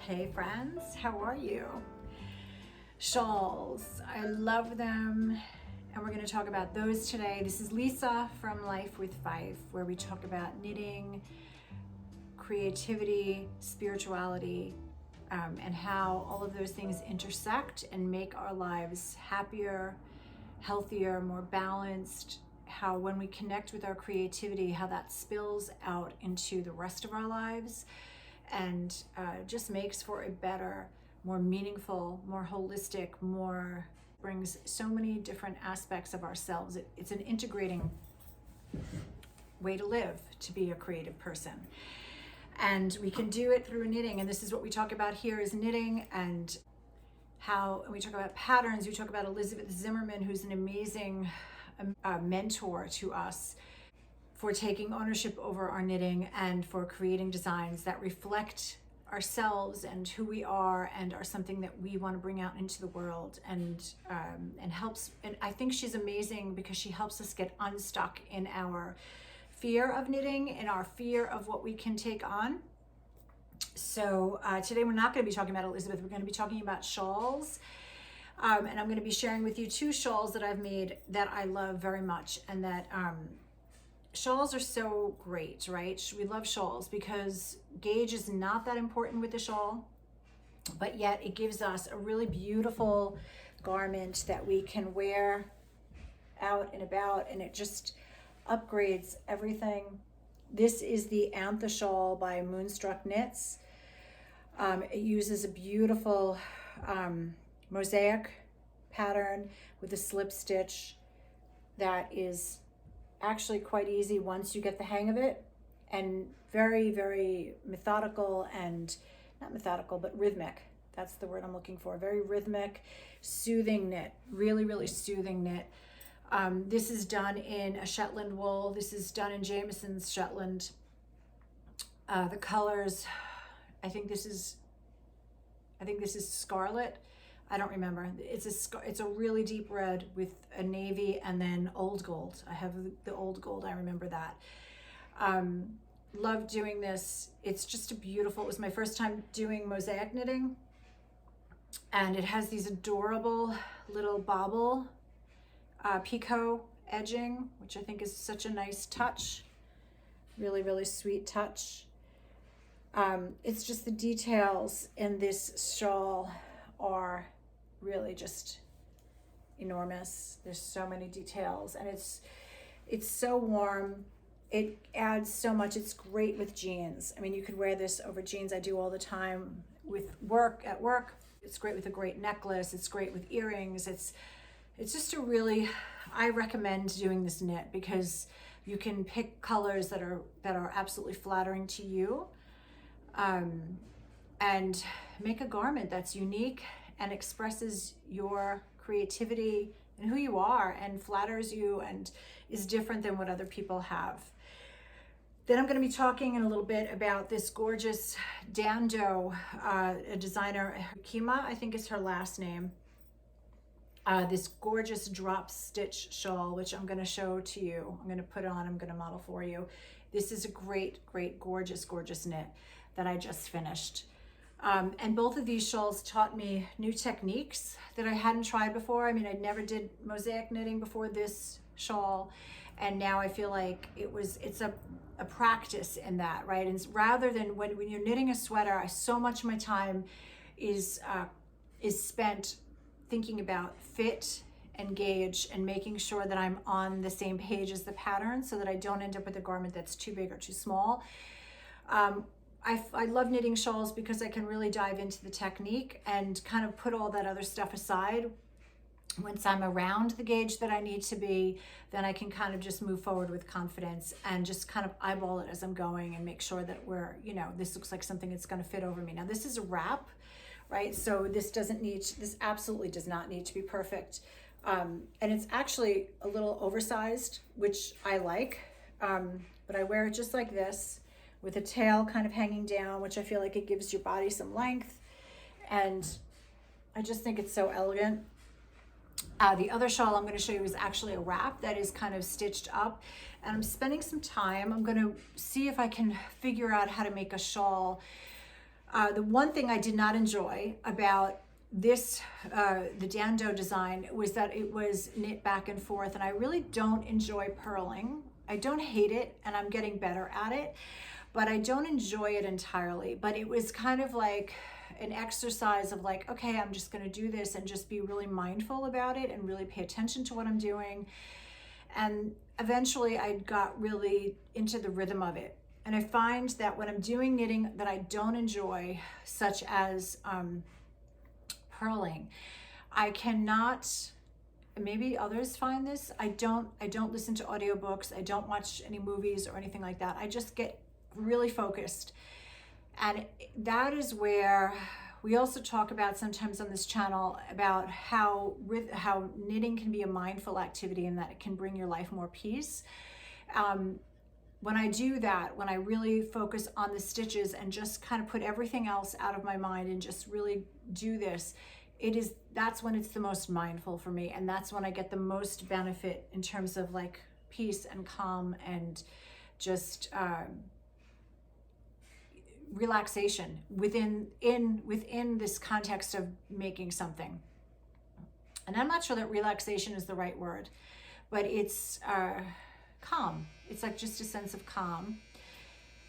Hey friends, how are you? Shawls, I love them, and we're going to talk about those today. This is Lisa from Life with Fife, where we talk about knitting, creativity, spirituality, and how all of those things intersect and make our lives happier, healthier, more balanced. How when we connect with our creativity, how that spills out into the rest of our lives and just makes for a better, more meaningful, more holistic, more brings so many different aspects of ourselves. It's an integrating way to live, to be a creative person. And we can do it through knitting. And this is what we talk about here is knitting, and how we talk about patterns. We talk about Elizabeth Zimmerman, who's an amazing mentor to us, for taking ownership over our knitting and for creating designs that reflect ourselves and who we are and are something that we want to bring out into the world, and helps. And I think she's amazing because she helps us get unstuck in our fear of knitting and our fear of what we can take on. So today we're not going to be talking about Elizabeth. We're going to be talking about shawls. And I'm going to be sharing with you two shawls that I've made that I love very much, and that shawls are so great, right? We love shawls because gauge is not that important with the shawl, but yet it gives us a really beautiful garment that we can wear out and about, and it just upgrades everything. This is the Anthe shawl by Moonstruck Knits. It uses a beautiful mosaic pattern with a slip stitch that is actually quite easy once you get the hang of it, and very, very methodical, and not methodical, but rhythmic. That's the word I'm looking for. Very rhythmic, soothing knit, really, really soothing knit. This is done in a Shetland wool. This is done in Jamieson's Shetland. The colors, I think this is scarlet. I don't remember. It's a really deep red with a navy and then old gold. I have the old gold. I remember that. Love doing this. It's just a beautiful. It was my first time doing mosaic knitting, and it has these adorable little bobble picot edging, which I think is such a nice touch. Really, really sweet touch. It's just the details in this shawl are really just enormous. There's so many details, and it's so warm. It adds so much. It's great with jeans. I mean, you could wear this over jeans. I do all the time with at work. It's great with a great necklace. It's great with earrings. It's just a really, I recommend doing this knit because you can pick colors that are absolutely flattering to you, and make a garment that's unique and expresses your creativity and who you are, and flatters you and is different than what other people have. Then I'm going to be talking in a little bit about this gorgeous Dando, a designer, Kima, I think is her last name. This gorgeous drop stitch shawl, which I'm going to show to you. I'm going to put on, I'm going to model for you. This is a great, great, gorgeous, gorgeous knit that I just finished. And both of these shawls taught me new techniques that I hadn't tried before. I mean, I never did mosaic knitting before this shawl, and now I feel like it's a practice in that, right? And rather than when you're knitting a sweater, so much of my time is spent thinking about fit and gauge and making sure that I'm on the same page as the pattern, so that I don't end up with a garment that's too big or too small. I love knitting shawls because I can really dive into the technique and kind of put all that other stuff aside. Once I'm around the gauge that I need to be, then I can kind of just move forward with confidence and just kind of eyeball it as I'm going and make sure that this looks like something that's going to fit over me. Now this is a wrap, right? So this absolutely does not need to be perfect. And it's actually a little oversized, which I like, but I wear it just like this, with a tail kind of hanging down, which I feel like it gives your body some length. And I just think it's so elegant. The other shawl I'm going to show you is actually a wrap that is kind of stitched up. And I'm spending some time. I'm going to see if I can figure out how to make a shawl The one thing I did not enjoy about this, the Dando design, was that it was knit back and forth, and I really don't enjoy purling. I don't hate it, and I'm getting better at it, but I don't enjoy it entirely. But it was kind of like an exercise of like, okay, I'm just going to do this and just be really mindful about it and really pay attention to what I'm doing. And eventually I got really into the rhythm of it. And I find that when I'm doing knitting that I don't enjoy, such as purling, I cannot, maybe others find this, I don't listen to audiobooks, I don't watch any movies or anything like that. I just get really focused. And that is where we also talk about sometimes on this channel about how knitting can be a mindful activity and that it can bring your life more peace. When I do that, when I really focus on the stitches and just kind of put everything else out of my mind and just really do this, that's when it's the most mindful for me, and that's when I get the most benefit in terms of like peace and calm and just relaxation within this context of making something. And I'm not sure that relaxation is the right word, but it's calm. It's like just a sense of calm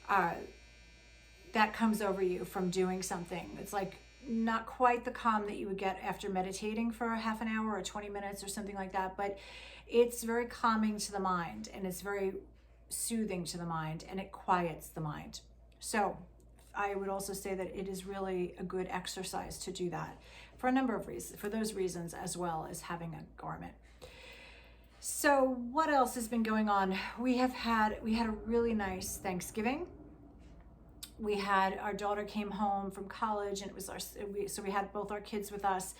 that comes over you from doing something. It's like not quite the calm that you would get after meditating for a half an hour or 20 minutes or something like that, but it's very calming to the mind, and it's very soothing to the mind, and it quiets the mind. So I would also say that it is really a good exercise to do that for a number of reasons, for those reasons, as well as having a garment. So what else has been going on? We had a really nice Thanksgiving. Our daughter came home from college, and it was so we had both our kids with us,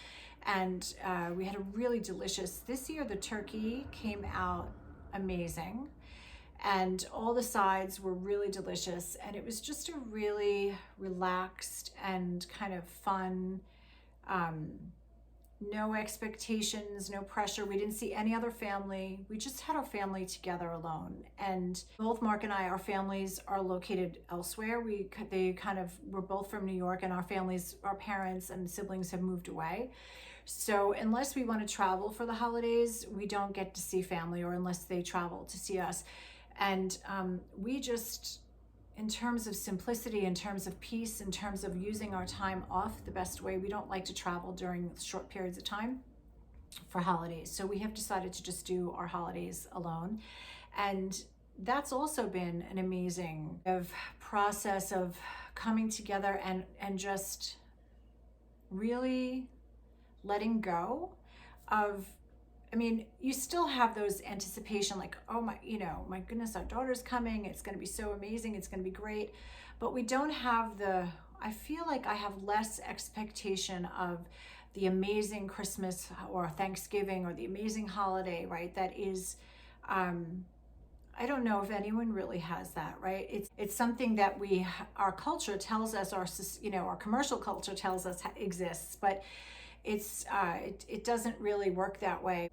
and we had a really delicious, this year the turkey came out amazing, and all the sides were really delicious, and it was just a really relaxed and kind of fun, no expectations, no pressure. We didn't see any other family. We just had our family together alone. And both Mark and I, our families are located elsewhere. We're both from New York, and our families, our parents and siblings have moved away. So unless we want to travel for the holidays, we don't get to see family, or unless they travel to see us. And we just, in terms of simplicity, in terms of peace, in terms of using our time off the best way, we don't like to travel during short periods of time for holidays. So we have decided to just do our holidays alone. And that's also been an amazing process of coming together and just really letting go of, I mean, you still have those anticipation, like, oh my goodness, our daughter's coming. It's going to be so amazing. It's going to be great. But we don't have I feel like I have less expectation of the amazing Christmas or Thanksgiving or the amazing holiday, right? That is, I don't know if anyone really has that, right? It's something that our culture tells us, our commercial culture tells us exists, but it doesn't really work that way.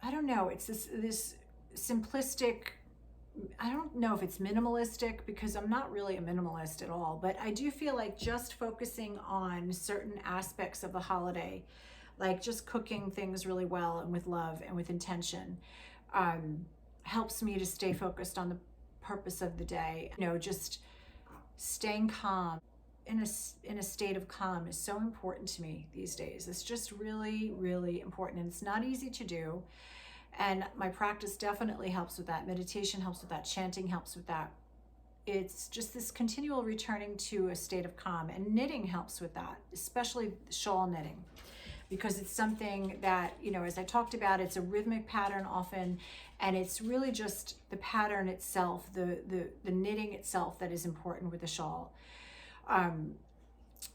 I don't know, it's this simplistic, I don't know if it's minimalistic, because I'm not really a minimalist at all, but I do feel like just focusing on certain aspects of the holiday, like just cooking things really well and with love and with intention, helps me to stay focused on the purpose of the day. Just staying calm in a state of calm is so important to me these days. It's just really, really important, and it's not easy to do. And my practice definitely helps with that. Meditation helps with that. Chanting helps with that. It's just this continual returning to a state of calm, and knitting helps with that, especially shawl knitting, because it's something that, as I talked about, it's a rhythmic pattern often, and it's really just the pattern itself, the knitting itself, that is important with the shawl.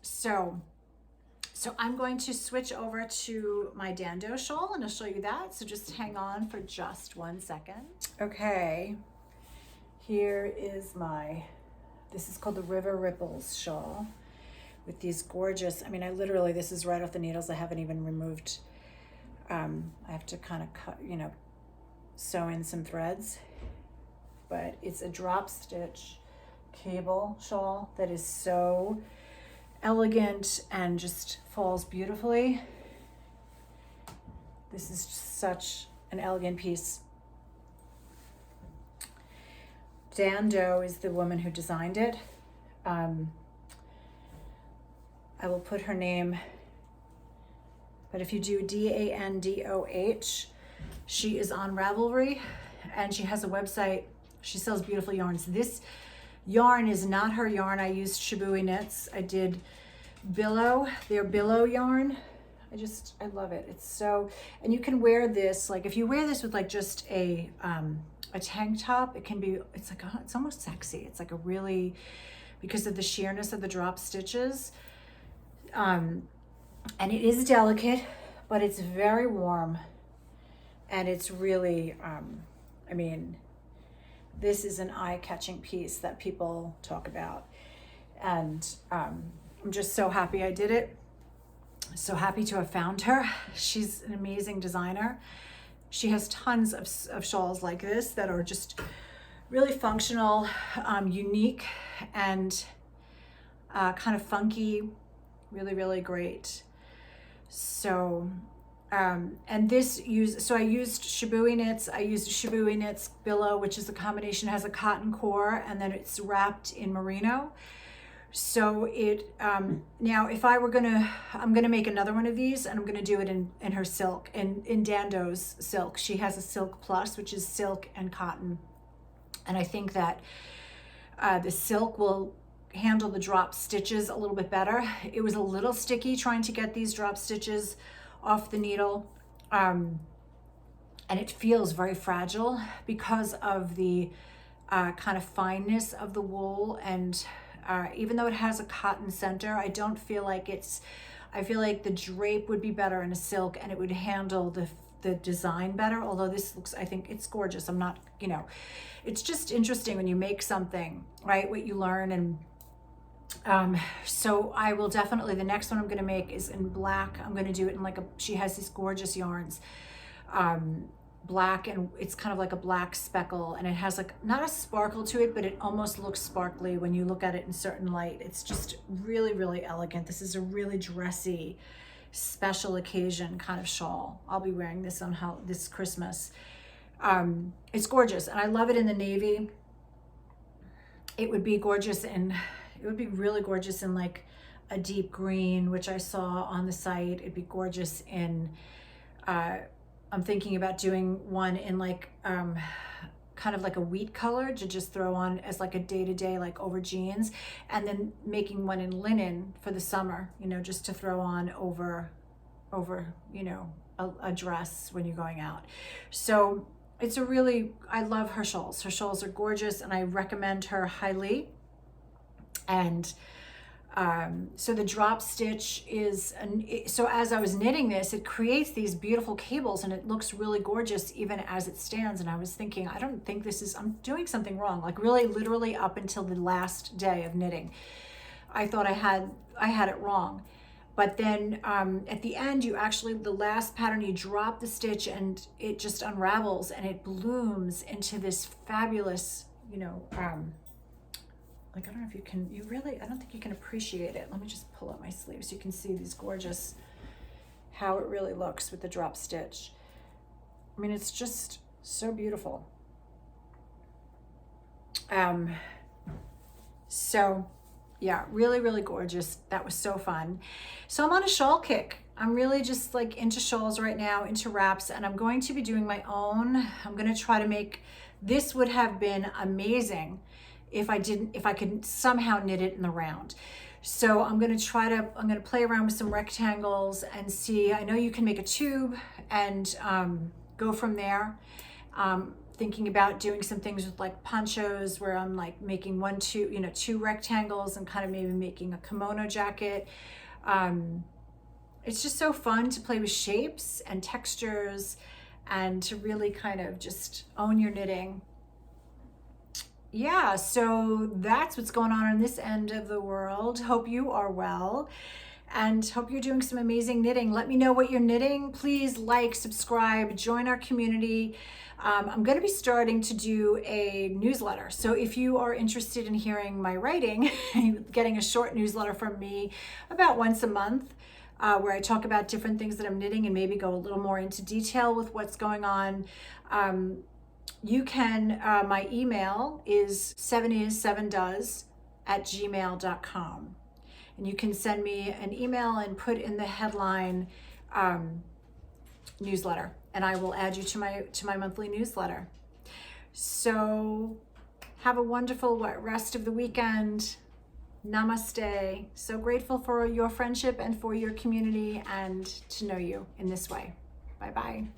So I'm going to switch over to my Dando shawl, and I'll show you that. So just hang on for just 1 second. Okay, here is this is called the River Ripples shawl, with these gorgeous, this is right off the needles. I haven't even removed, I have to kind of cut, sew in some threads, but it's a drop stitch cable shawl that is so elegant and just falls beautifully. This is such an elegant piece. Dando is the woman who designed it. I will put her name, but if you do Dandoh, she is on Ravelry and she has a website. She sells beautiful yarns. This yarn is not her yarn. I used Shibui knits. I did Billow, their Billow yarn. I love it. It's so, and you can wear this, like if you wear this with like just a tank top, it can be, it's almost sexy. It's like a really, because of the sheerness of the drop stitches. And it is delicate, but it's very warm. And it's really, I mean, this is an eye-catching piece that people talk about. And I'm just so happy I did it. So happy to have found her. She's an amazing designer. She has tons of shawls like this that are just really functional, unique, and kind of funky, really, really great. So, and this so I used Shibui knits. I used Shibui knits Billow, which is a combination, has a cotton core, and then it's wrapped in merino. So it, now if I were I'm gonna make another one of these, and I'm gonna do it in her silk, in Dando's silk. She has a silk plus, which is silk and cotton. And I think that the silk will handle the drop stitches a little bit better. It was a little sticky trying to get these drop stitches off the needle. And it feels very fragile because of the kind of fineness of the wool, and even though it has a cotton center, I don't feel like I feel like the drape would be better in a silk and it would handle the design better. Although this looks, I think it's gorgeous. I'm not, it's just interesting when you make something, right? What you learn. And so I will definitely, the next one I'm going to make is in black. I'm going to do it in she has these gorgeous yarns, black, and it's kind of like a black speckle, and it has not a sparkle to it, but it almost looks sparkly when you look at it in certain light. It's just really, really elegant. This is a really dressy, special occasion kind of shawl. I'll be wearing this on this Christmas. It's gorgeous, and I love it in the navy. It would be gorgeous it would be really gorgeous in like a deep green, which I saw on the site. It'd be gorgeous in, I'm thinking about doing one in kind of like a wheat color to just throw on as like a day-to-day, like over jeans, and then making one in linen for the summer, just to throw on over, a dress when you're going out. So it's I love her shawls. Her shawls are gorgeous, and I recommend her highly. And so the drop stitch is, so as I was knitting this, it creates these beautiful cables, and it looks really gorgeous even as it stands. And I was thinking, I don't think I'm doing something wrong. Like really, literally up until the last day of knitting, I thought I had it wrong. But then at the end, the last pattern, you drop the stitch and it just unravels and it blooms into this fabulous, I don't know if I don't think you can appreciate it. Let me just pull up my sleeve so you can see these gorgeous, how it really looks with the drop stitch. I mean, it's just so beautiful. So yeah, really, really gorgeous. That was so fun. So I'm on a shawl kick. I'm really just into shawls right now, into wraps, and I'm going to be doing my own. I'm going to try to make, this would have been amazing if I could somehow knit it in the round. So I'm going to play around with some rectangles and see. I know you can make a tube and go from there. Thinking about doing some things with ponchos where I'm making two rectangles and kind of maybe making a kimono jacket. It's just so fun to play with shapes and textures and to really kind of just own your knitting. Yeah, so that's what's going on this end of the world. Hope you are well. and hope you're doing some amazing knitting. Let me know what you're knitting. Please like, subscribe, join our community. I'm going to be starting to do a newsletter. So if you are interested in hearing my writing, getting a short newsletter from me about once a month, where I talk about different things that I'm knitting and maybe go a little more into detail with what's going on. You can, my email is 7is7does@gmail.com. And you can send me an email and put in the headline newsletter, and I will add you to my monthly newsletter. So have a wonderful rest of the weekend. Namaste. So grateful for your friendship and for your community and to know you in this way. Bye-bye.